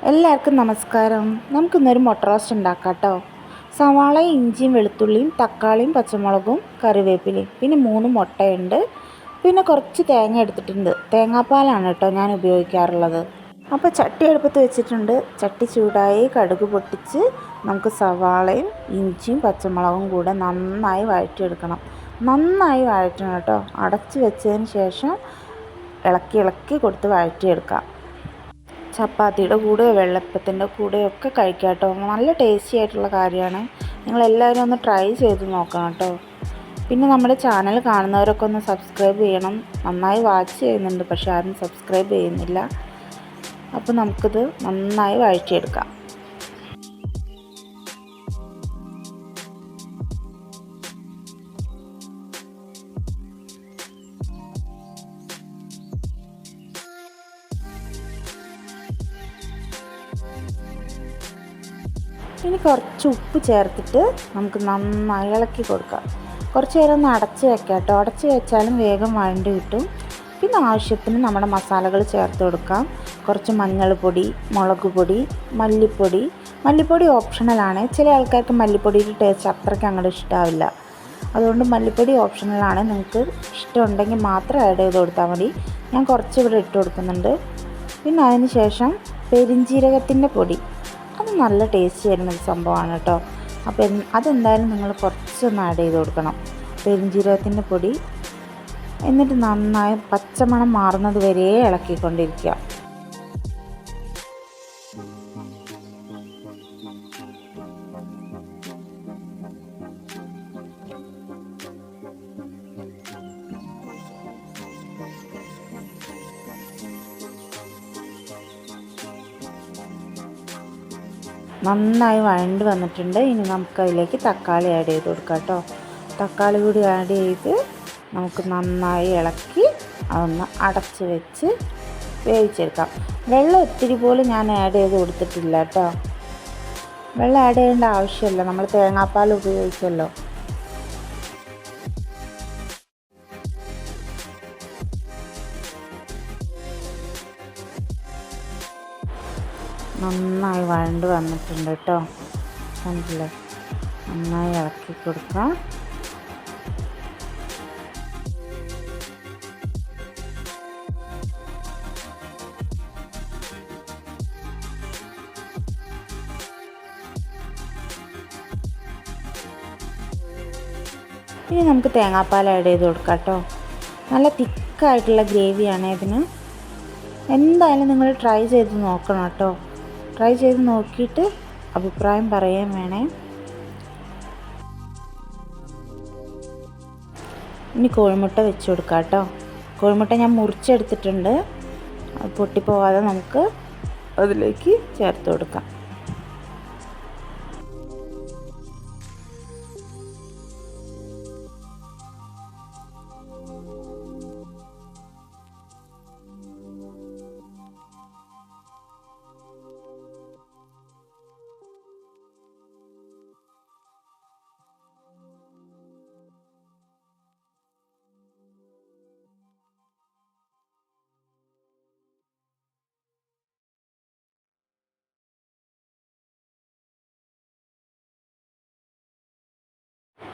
എല്ലാവർക്കും നമസ്കാരം. നമുക്കിന്നൊരു മുട്ട റോസ്റ്റ് ഉണ്ടാക്കാം കേട്ടോ. സവാളയും ഇഞ്ചിയും വെളുത്തുള്ളിയും തക്കാളിയും പച്ചമുളകും കറിവേപ്പിലയും പിന്നെ 3 മുട്ടയുണ്ട്. പിന്നെ കുറച്ച് തേങ്ങ എടുത്തിട്ടുണ്ട്. തേങ്ങാപ്പാലാണ് കേട്ടോ ഞാൻ ഉപയോഗിക്കാറുള്ളത്. അപ്പോൾ ചട്ടി അടുപ്പത്ത് വെച്ചിട്ടുണ്ട്. ചട്ടി ചൂടായി കടുക് പൊട്ടിച്ച് നമുക്ക് സവാളയും ഇഞ്ചിയും പച്ചമുളകും കൂടെ നന്നായി വഴറ്റിയെടുക്കണം. നന്നായി വഴറ്റണം കേട്ടോ. അടച്ച് വെച്ചതിന് ശേഷം ഇളക്കി കൊടുത്ത് വഴറ്റിയെടുക്കാം. ചപ്പാത്തിയുടെ കൂടെ വെള്ളപ്പത്തിൻ്റെ കൂടെയൊക്കെ കഴിക്കാം കേട്ടോ. നല്ല ടേസ്റ്റി ആയിട്ടുള്ള കാര്യമാണ്. നിങ്ങളെല്ലാവരും ഒന്ന് ട്രൈ ചെയ്ത് നോക്കണം കേട്ടോ. പിന്നെ നമ്മുടെ ചാനൽ കാണുന്നവരൊക്കെ ഒന്ന് സബ്സ്ക്രൈബ് ചെയ്യണം. നന്നായി വാച്ച് ചെയ്യുന്നുണ്ട്, പക്ഷെ ആരും സബ്സ്ക്രൈബ് ചെയ്യുന്നില്ല. അപ്പോൾ നമുക്കിത് നന്നായി വഴറ്റിയെടുക്കാം. ഇനി കുറച്ച് ഉപ്പ് ചേർത്തിട്ട് നമുക്ക് നന്നായി ഇളക്കി കൊടുക്കാം. കുറച്ച് നേരം ഒന്ന് അടച്ച് വെക്കാം കേട്ടോ. അടച്ച് വെച്ചാലും വേഗം വഴണ്ട് കിട്ടും. പിന്നെ ആവശ്യത്തിന് നമ്മുടെ മസാലകൾ ചേർത്ത് കൊടുക്കാം. കുറച്ച് മഞ്ഞൾപ്പൊടി, മുളക് പൊടി, മല്ലിപ്പൊടി ഓപ്ഷണലാണ്. ചില ആൾക്കാർക്ക് മല്ലിപ്പൊടിയുടെ ടേസ്റ്റ് അത്രയ്ക്ക് അങ്ങോട്ട് ഇഷ്ടമാവില്ല. അതുകൊണ്ട് മല്ലിപ്പൊടി ഓപ്ഷണലാണ്. നിങ്ങൾക്ക് ഇഷ്ടമുണ്ടെങ്കിൽ മാത്രം ആഡ് ചെയ്ത് കൊടുത്താൽ മതി. ഞാൻ കുറച്ച് ഇവിടെ ഇട്ട് കൊടുക്കുന്നുണ്ട്. പിന്നെ അതിന് ശേഷം പെരിഞ്ജീരകത്തിൻ്റെ പൊടി, അത് നല്ല ടേസ്റ്റ് വരുന്നൊരു സംഭവമാണ് കേട്ടോ. അപ്പോൾ അതെന്തായാലും നിങ്ങൾ കുറച്ചൊന്ന് ആഡ് ചെയ്ത് കൊടുക്കണം, പെരിഞ്ജീരകത്തിൻ്റെ പൊടി. എന്നിട്ട് നന്നായി പച്ചമണം മാറുന്നത് വരെ ഇളക്കിക്കൊണ്ടിരിക്കുക. നന്നായി വഴണ്ട് വന്നിട്ടുണ്ട്. ഇനി നമുക്കതിലേക്ക് തക്കാളി ആഡ് ചെയ്ത് കൊടുക്കാം കേട്ടോ. തക്കാളി കൂടി ആഡ് ചെയ്ത് നമുക്ക് നന്നായി ഇളക്കി അതൊന്ന് അടച്ച് വെച്ച് വേവിച്ചെടുക്കാം. വെള്ളം ഒത്തിരി പോലും ഞാൻ ആഡ് ചെയ്ത് കൊടുത്തിട്ടില്ല കേട്ടോ. വെള്ളം ആഡ് ചെയ്യേണ്ട ആവശ്യമില്ല, നമ്മൾ തേങ്ങാപ്പാൽ ഉപയോഗിച്ചല്ലോ. നന്നായി വഴണ്ട് വന്നിട്ടുണ്ട് കേട്ടോ. കണ്ടില്ലേ, നന്നായി ഇളക്കി കൊടുക്കാം. ഇനി നമുക്ക് തേങ്ങാപ്പാൽ ആഡ് ചെയ്ത് കൊടുക്കാം കേട്ടോ. നല്ല തിക്കായിട്ടുള്ള ഗ്രേവിയാണ് ഇതിന്. എന്തായാലും നിങ്ങൾ ട്രൈ ചെയ്ത് നോക്കണം കേട്ടോ. ട്രൈ ചെയ്ത് നോക്കിയിട്ട് അഭിപ്രായം പറയാൻ വേണേ. ഇനി കോഴിമുട്ട വെച്ച് കൊടുക്കാം കേട്ടോ. കോഴിമുട്ട ഞാൻ മുറിച്ചെടുത്തിട്ടുണ്ട്. അത് പൊട്ടിപ്പോവാതെ നമുക്ക് അതിലേക്ക് ചേർത്ത് കൊടുക്കാം.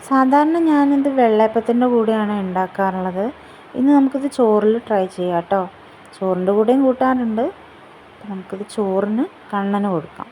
സാധാരണ ഞാനിത് വെള്ളയപ്പത്തിൻ്റെ കൂടെയാണ് ഉണ്ടാക്കാറുള്ളത്. ഇന്ന് നമുക്കിത് ചോറിൽ ട്രൈ ചെയ്യാം കേട്ടോ. ചോറിൻ്റെ കൂടെയും കൂട്ടാറുണ്ട്. നമുക്കിത് ചോറിന് കണ്ണന് കൊടുക്കാം.